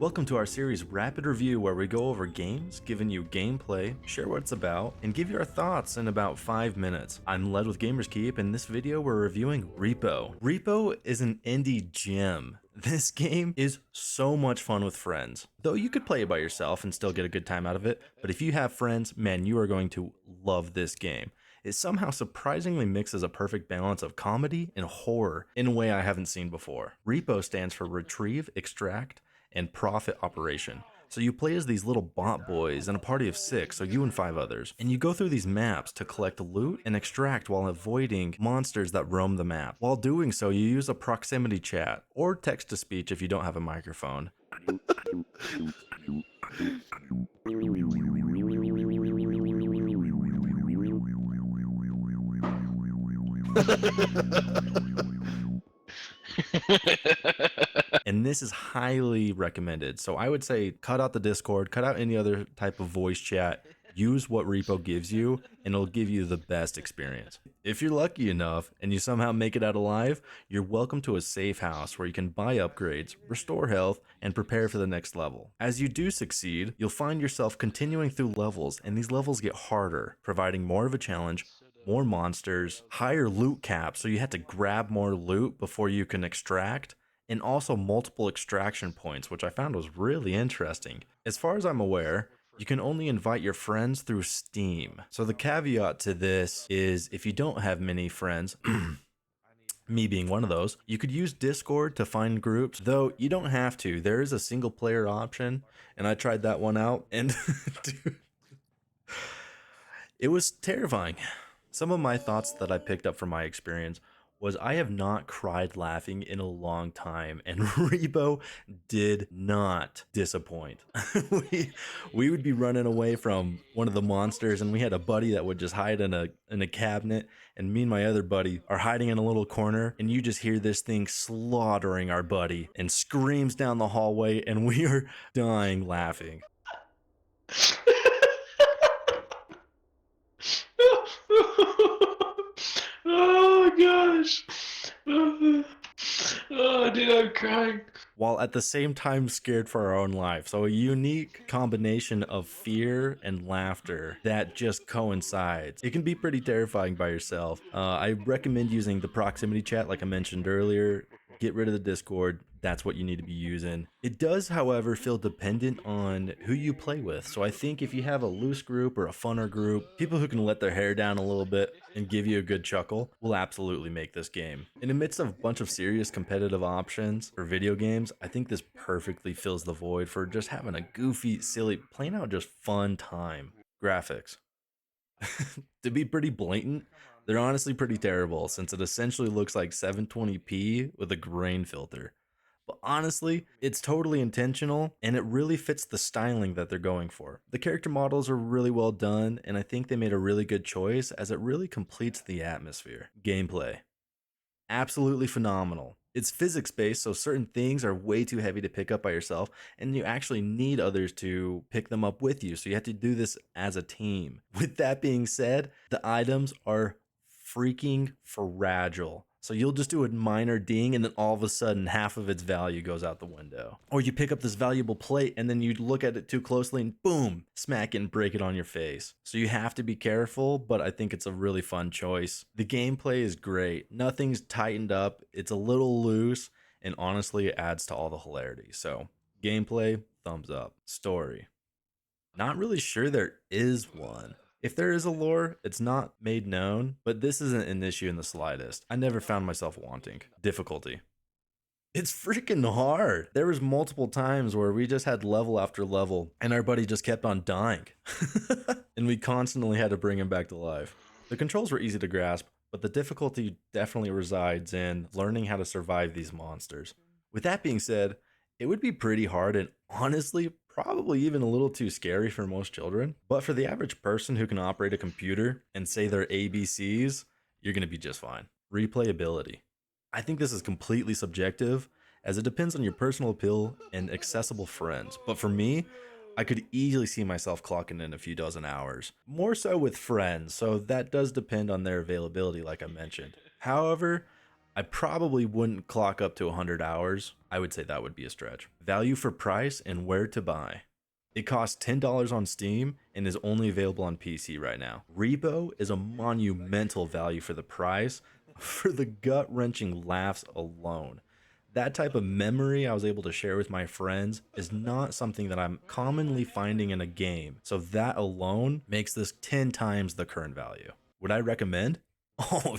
Welcome to our series Rapid Review, where we go over games, giving you gameplay, share what it's about, and give you our thoughts in about 5 minutes. I'm Led with Gamers Keep, and in this video we're reviewing Repo. Repo is an indie gem. This game is so much fun with friends. Though you could play it by yourself and still get a good time out of it, but if you have friends, man, you are going to love this game. It somehow surprisingly mixes a perfect balance of comedy and horror in a way I haven't seen before. Repo stands for Retrieve, Extract, and Profit Operation. So you play as these little bot boys in a party of 6, so you and 5 others, and you go through these maps to collect loot and extract while avoiding monsters that roam the map. While doing so, you use a proximity chat or text-to-speech if you don't have a microphone. And this is highly recommended. So I would say cut out the Discord, cut out any other type of voice chat, use what Repo gives you, and it'll give you the best experience. If you're lucky enough and you somehow make it out alive, you're welcome to a safe house where you can buy upgrades, restore health, and prepare for the next level. As you do succeed, you'll find yourself continuing through levels, and these levels get harder, providing more of a challenge, more monsters, higher loot caps, so you have to grab more loot before you can extract, and also multiple extraction points, which I found was really interesting. As far as I'm aware, you can only invite your friends through Steam. So the caveat to this is if you don't have many friends, me being one of those, you could use Discord to find groups, though you don't have to. There is a single player option, and I tried that one out, and dude, it was terrifying. Some of my thoughts that I picked up from my experience was I have not cried laughing in a long time, and Repo did not disappoint. we would be running away from one of the monsters, and we had a buddy that would just hide in a cabinet, and me and my other buddy are hiding in a little corner, and you just hear this thing slaughtering our buddy and screams down the hallway, and we are dying laughing. Oh gosh. Oh, dude, I'm crying. While at the same time scared for our own life. So a unique combination of fear and laughter that just coincides. It can be pretty terrifying by yourself. I recommend using the proximity chat like I mentioned earlier. Get rid of the Discord. That's what you need to be using. It does, however, feel dependent on who you play with. So I think if you have a loose group or a funner group, people who can let their hair down a little bit and give you a good chuckle will absolutely make this game. In the midst of a bunch of serious competitive options for video games, I think this perfectly fills the void for just having a goofy, silly, plain out just fun time. Graphics. To be pretty blatant, they're honestly pretty terrible since it essentially looks like 720p with a grain filter. But honestly, it's totally intentional and it really fits the styling that they're going for. The character models are really well done, and I think they made a really good choice as it really completes the atmosphere. Gameplay. Absolutely phenomenal. It's physics based, so certain things are way too heavy to pick up by yourself, and you actually need others to pick them up with you, so you have to do this as a team. With that being said, the items are freaking fragile. So you'll just do a minor ding, and then all of a sudden half of its value goes out the window. Or you pick up this valuable plate and then you look at it too closely and boom, smack it and break it on your face. So you have to be careful, but I think it's a really fun choice. The gameplay is great. Nothing's tightened up. It's a little loose, and honestly it adds to all the hilarity. So gameplay, thumbs up. Story. Not really sure there is one. If there is a lore, it's not made known, but this isn't an issue in the slightest. I never found myself wanting. Difficulty. It's freaking hard. There was multiple times where we just had level after level and our buddy just kept on dying. And we constantly had to bring him back to life. The controls were easy to grasp, but the difficulty definitely resides in learning how to survive these monsters. With that being said, it would be pretty hard and honestly probably even a little too scary for most children. But for the average person who can operate a computer and say their ABCs, you're going to be just fine. Replayability. I think this is completely subjective as it depends on your personal appeal and accessible friends. But for me, I could easily see myself clocking in a few dozen hours. More so with friends, so that does depend on their availability like I mentioned. However, I probably wouldn't clock up to 100 hours. I would say that would be a stretch. Value for price and where to buy. It costs $10 on Steam and is only available on PC right now. Repo is a monumental value for the price, for the gut wrenching laughs alone. That type of memory I was able to share with my friends is not something that I'm commonly finding in a game. So that alone makes this 10 times the current value. Would I recommend? Oh,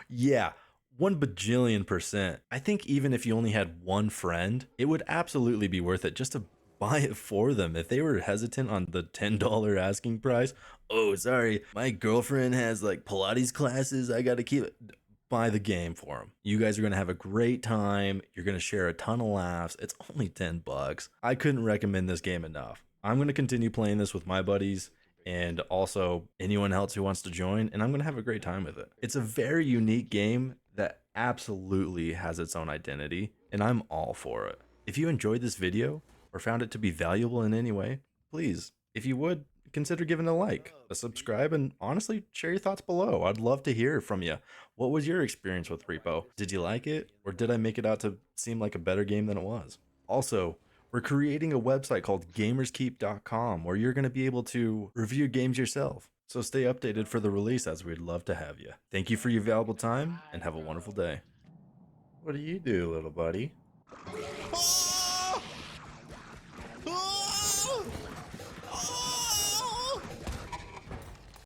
yeah. 1 bajillion%. I think even if you only had one friend, it would absolutely be worth it just to buy it for them. If they were hesitant on the $10 asking price, oh, sorry, my girlfriend has like Pilates classes, I gotta keep it. Buy the game for them. You guys are gonna have a great time. You're gonna share a ton of laughs. It's only 10 bucks. I couldn't recommend this game enough. I'm gonna continue playing this with my buddies and also anyone else who wants to join, and I'm gonna have a great time with it. It's a very unique game that absolutely has its own identity, and I'm all for it. If you enjoyed this video or found it to be valuable in any way, please, if you would, consider giving a like, a subscribe, and honestly, share your thoughts below. I'd love to hear from you. What was your experience with Repo? Did you like it, or did I make it out to seem like a better game than it was? Also, we're creating a website called gamerskeep.com where you're going to be able to review games yourself. So stay updated for the release, as we'd love to have you. Thank you for your valuable time and have a wonderful day. What do you do, little buddy?